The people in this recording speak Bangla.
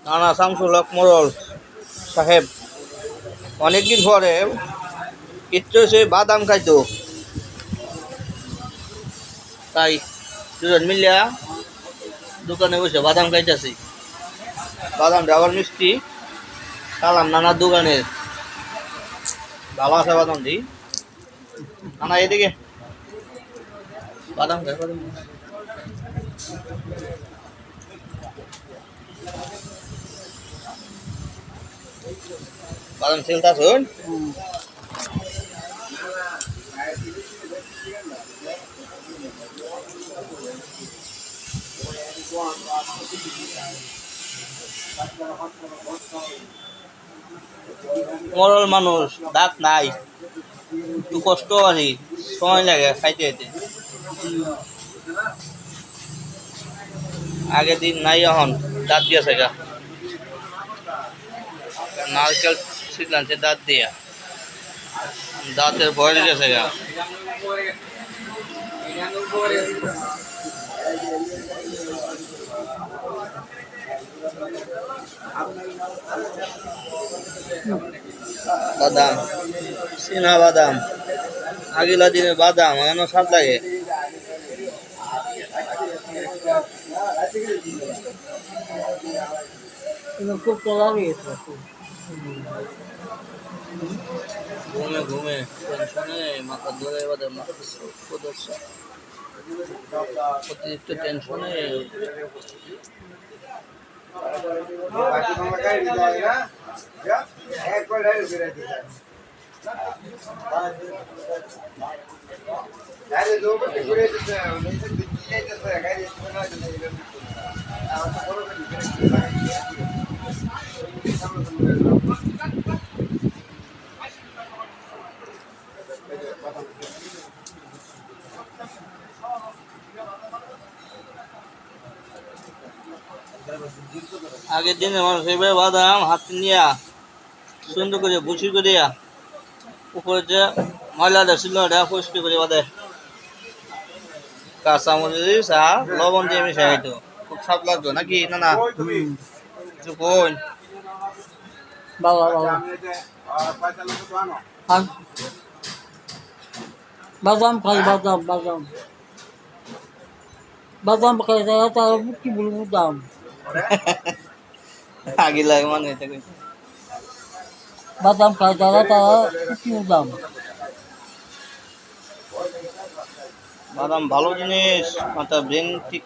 রানা শামসুল হক মোড়ল সাহেব অনেকদিন পরে ইচ্ছে হচ্ছে বাদাম খাইতো, তাই দুজন মিলিয়া দোকানে বসে বাদাম খাইতেছি। বাদামটা আবার মিষ্টি, খালাম নানার দোকানের। ভালো আছে বাদামটি। নানা এদিকে বাদাম খাই, বাদাম বাদাম ছেলতা শুন। মরল মানুষ, দাঁত নাই, একটু কষ্ট আছি, সময় লাগে খাইতে খাইতে। আগের দিন নাই, এখন দাঁত দিয়েছে গা, নারকেল ছিটলানছে দাঁত দিয়া, দাঁতের ভয় দিয়েছে গা। বাদাম, চীনা বাদাম, আগিলা দিনের বাদাম এখনো স্বাদ লাগে। ঘুমে ঘুমে টেনশনে মাথা ধরে বাদাম অতিরিক্ত টেনশনে আগের দিনে মানুষ এবার বাদাম হাতে নিয়া সুন্দর করে বুঝি করিয়া উপরে যে ময়লাটা ছিল ওটা পরিষ্কার করে বাদে কাঁচামরিচ আর লবণ দিয়ে মিশাই খাইতো, খুব স্বাদ লাগতো নাকি নানা? কোন বাদাম খাই, বাদাম বাদাম বাদাম খাই, তারা কি বলবো দাম আগে লাগে মানে বাদাম খাই, তারা কি দাম। বাদাম ভালো জিনিস, মাথা ব্রেন ঠিক